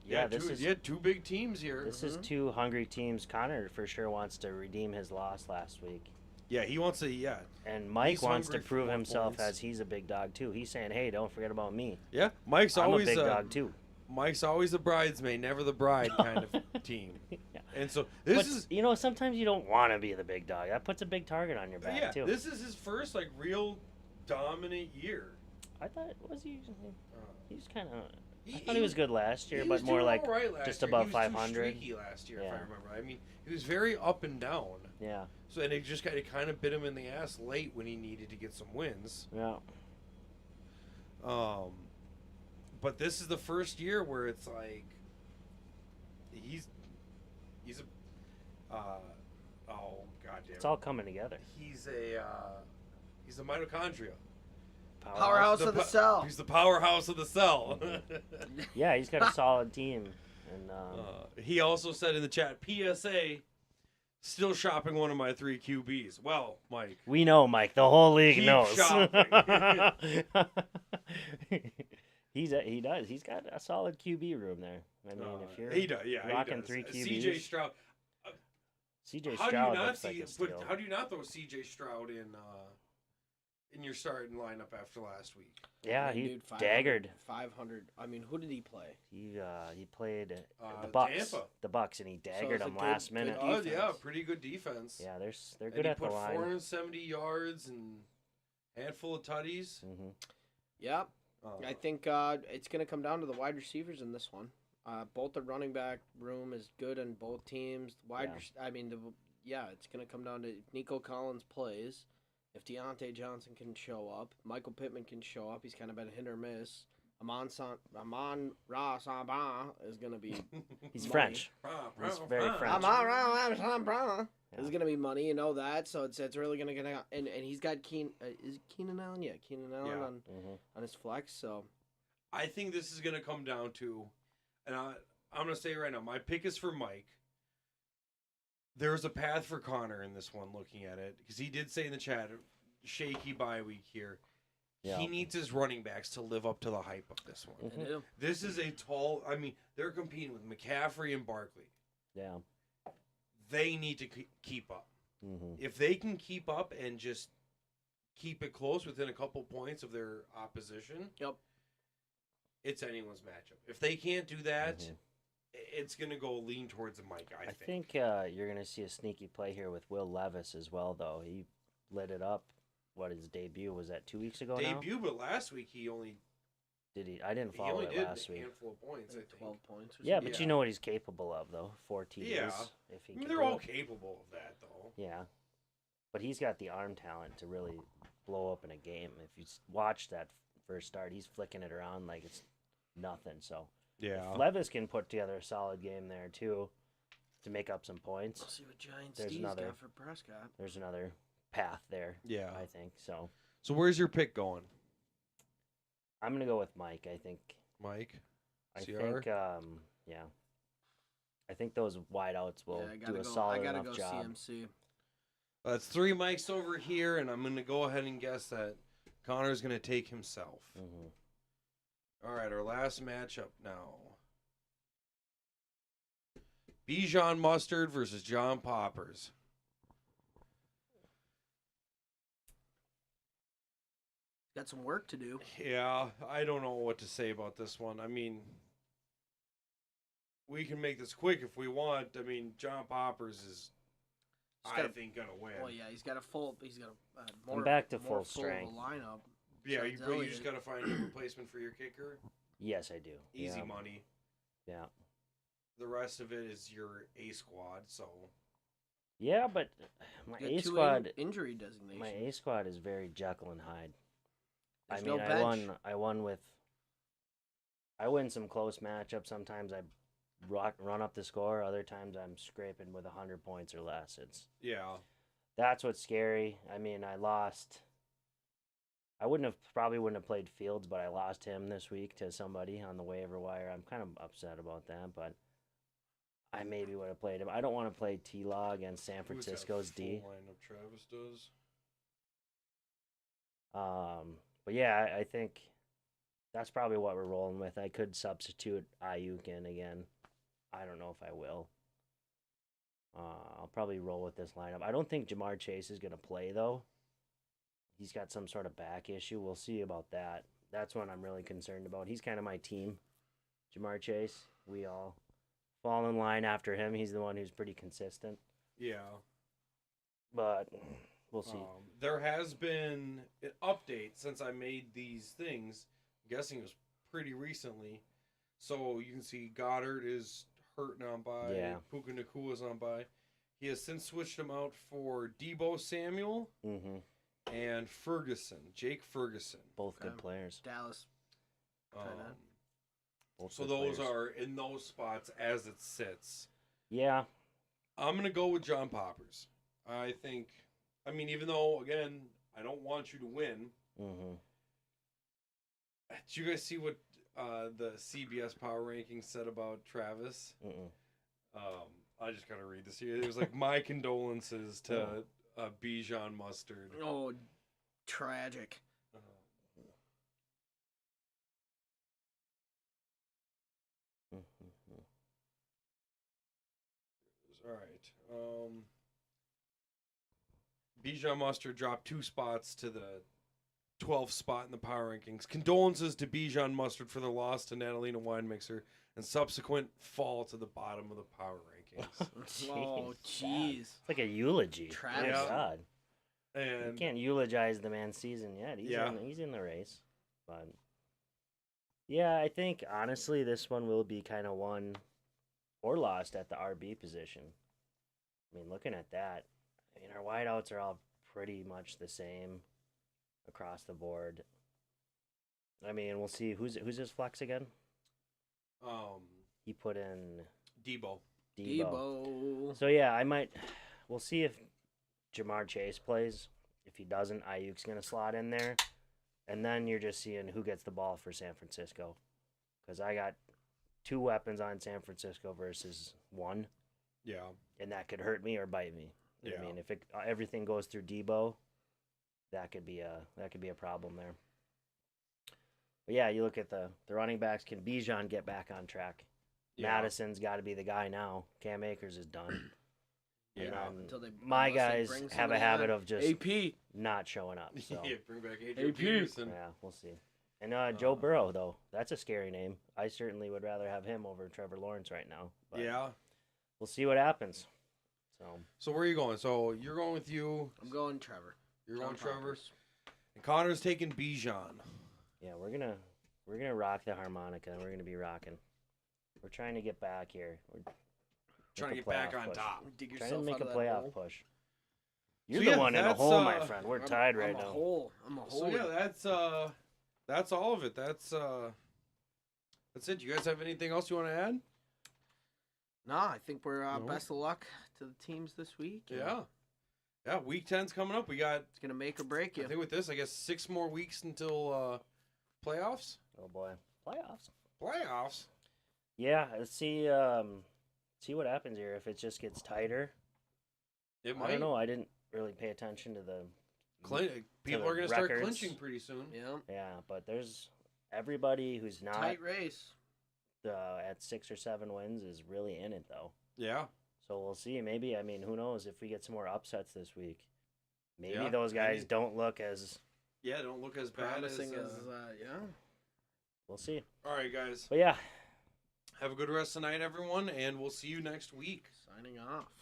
Yeah, this is 2 big teams here. This is 2 hungry teams. Connor for sure wants to redeem his loss last week. Yeah, he wants to. Yeah, And Mike He's wants to hungry for prove more himself points. as he's a big dog too. He's saying, "Hey, don't forget about me. yeah. Mike's I'm always a big dog too." Mike's always the bridesmaid, never the bride kind of team. Yeah. And so But this is sometimes you don't want to be the big dog. That puts a big target on your back too. this is his first real dominant year. I thought was he? Uh, He's kind of. I thought he was good last year, He but was more doing like all right last just year. above he was 500. Too streaky last year, if Yeah. I remember. I mean, he was very up and down. Yeah, So and it just kind of bit him in the ass late when he needed to get some wins. yeah. But this is the first year where it's like he's a oh goddamn. It's all coming together. He's a mitochondria. Powerhouse of the cell. He's the powerhouse of the cell. Yeah, he's got a solid team, and He also said in the chat, PSA, still shopping one of my 3 QBs. Well, Mike. We know, Mike. The whole league Keep knows. shopping. He does. He's got a solid QB room there. I mean, if you're he does, yeah, rocking he does. 3 QBs, CJ Stroud. CJ How do you Stroud not looks like a steal. How do you not throw CJ Stroud in your starting lineup after last week? Yeah, I mean, he dude, 500 daggered. 500. I mean, who did he play? He played the Tampa. Bucks, and he daggered it's a him good- last good minute. Oh yeah, defense. pretty good defense. Yeah, they're And good he at the put line. 470 yards and handful of tutties. Hmm Yep. Uh, I think it's going to come down to the wide receivers in this one. Both the running back room is good on both teams. It's going to come down to if Nico Collins plays, if Deontay Johnson can show up, Michael Pittman can show up. He's kind of been hit or miss. Amon Ra Sabah is going to be He's money. French. He's very French. Amon Ra Sabah is going to be money. You know that, so it's really going to get out. And he's got Keenan Allen, Keenan Allen Yeah. on his flex. So I think this is going to come down to, and I'm going to say right now, my pick is for Mike. There's a path for Connor in this one, looking at it, because he did say in the chat, shaky bye week here. Yeah. He needs his running backs to live up to the hype of this one. I do. This is a tall. I mean, they're competing with McCaffrey and Barkley. Yeah. They need to keep up. hmm If they can keep up and just keep it close within a couple points of their opposition, Yep. it's anyone's matchup. If they can't do that, Mhm. it's going to go lean towards the Mike, I I think. think you're going to see a sneaky play here with Will Levis as well, though. He lit it up. What, his debut? Was that 2 weeks ago now? Debut, but last week he only Did he? I didn't he follow only it did last a week. handful of points, I think. 12 points. Or Yeah, something. but Yeah. you know what he's capable of, though. 4 TDs. Yeah. If he I mean, can they're do all it. capable of that, though. Yeah. But he's got the arm talent to really blow up in a game. If you watch that first start, he's flicking it around like it's nothing. So Yeah. if Levis can put together a solid game there, too, to make up some points, We'll see what Giants There's Steve's another- got for Prescott. there's another path there, Yeah. I think. So So where's your pick going, I'm going to go with Mike. I think Mike? I CR? think, yeah. I think those wideouts will I do gotta a go. solid I gotta enough go job. CMC. That's 3 mics over here, and I'm going to go ahead and guess that Connor's going to take himself. hmm All right, our last matchup now. Bijan Mustard versus John Poppers. Got some work to do. Yeah, I don't know what to say about this one. I mean, we can make this quick if we want. I mean, John Poppers is, He's I got a- think, going to win. Well, yeah, he's got a full. He's got a more. I'm back to more full strength. Of a lineup. Yeah, besides you Elliott. just got to find a replacement for your kicker. Yes, I do. Easy yeah. money. Yeah. The rest of it is your A squad, so. Yeah, but my You got A two squad, injury designations. my A squad is very Jekyll and Hyde. There's I mean, no I bench. won. I win some close matchups. Sometimes I run up the score. Other times I'm scraping with 100 points or less. Yeah. That's what's scary. I mean, I lost. I probably wouldn't have played Fields, but I lost him this week to somebody on the waiver wire. I'm kind of upset about that, but I maybe would have played him. I don't want to play T-Law against San Who's got a Francisco's D. full lineup? Travis does. But yeah, I think that's probably what we're rolling with. I could substitute Ayuk in again. I don't know if I will. I'll probably roll with this lineup. I don't think Jamar Chase is going to play, though. He's got some sort of back issue. We'll see about that. That's what I'm really concerned about. He's kind of my team, Jamar Chase. We all fall in line after him. He's the one who's pretty consistent. Yeah. But we'll see. There has been an update since I made these things. I'm guessing it was pretty recently. So you can see Goddard is hurting on by. Yeah. Puka Nakua is on by. He has since switched him out for Debo Samuel Mm-hmm. and Ferguson, Jake Ferguson. Both good Okay. players. Dallas. Um, Tight end. Both so good those players. are in those spots as it sits. Yeah. I'm going to go with John Poppers. I think, I mean, even though, again, I don't want you to win, Mm-hmm. did you guys see what the CBS Power Rankings said about Travis? Mm-mm. I just gotta read this here. It was like, my condolences to Bijan Mustard. Oh, tragic. All right. Bijan Mustard dropped 2 spots to the 12th spot in the power rankings. Condolences to Bijan Mustard for the loss to Natalina Weinmixer and subsequent fall to the bottom of the power rankings. Oh, jeez. It's like a eulogy. Tragic. Oh, God. You And can't eulogize the man's season yet. Yeah. He's in the race. But yeah, I think honestly this one will be kind of won or lost at the RB position. I mean, looking at that, I mean, our wideouts are all pretty much the same across the board. I mean, we'll see who's his flex again. He put in Debo. Debo. So yeah, we'll see if Jamar Chase plays. If he doesn't, Ayuk's gonna slot in there, and then you're just seeing who gets the ball for San Francisco. Because I got 2 weapons on San Francisco versus 1. Yeah. And that could hurt me or bite me. Yeah. I mean, if everything goes through Debo, that could be a problem there. But yeah, you look at the running backs. Can Bijan get back on track? Yeah. Madison's got to be the guy now. Cam Akers is done. Yeah. My unless they guys bring have a somebody habit on. of just AP. not showing up. So Yeah, bring back AJ AP. Peterson. yeah, we'll see. And Joe Burrow, though, that's a scary name. I certainly would rather have him over Trevor Lawrence right now. But Yeah. we'll see what happens. So where are you going? So you're going with you. I'm going Trevor. You're John going Trevor. Poppers. And Connor's taking Bijan. Yeah, we're gonna rock the harmonica. We're gonna be rocking. We're trying to get back here. We're Trying to make get a back playoff on push. top. Dig Trying yourself to make out a of that playoff hole. push. You're So the yeah, one in a that's, hole, my friend. We're I'm- tied right I'm a now. hole. I'm a hole. So yeah, that's all of it. That's it. You guys have anything else you want to add? No, I think we're No. best of luck to the teams this week. Yeah. Yeah, week 10's coming up. We got, It's gonna make or break I you. think with this, I guess 6 more weeks until playoffs. Oh boy, playoffs. Playoffs? Yeah, let's see what happens here. If it just gets tighter, It I might. don't know. I didn't really pay attention to the People the are going to start records. clinching pretty soon. Yeah. but there's everybody who's not Tight race. at 6 or 7 wins is really in it though. Yeah. So we'll see. Maybe, I mean, who knows if we get some more upsets this week. Maybe Yeah, those guys maybe. don't look as. Yeah, don't look as bad as... Promising as yeah. We'll see. All right, guys. But yeah, Have a good rest of the night, everyone, and we'll see you next week. Signing off.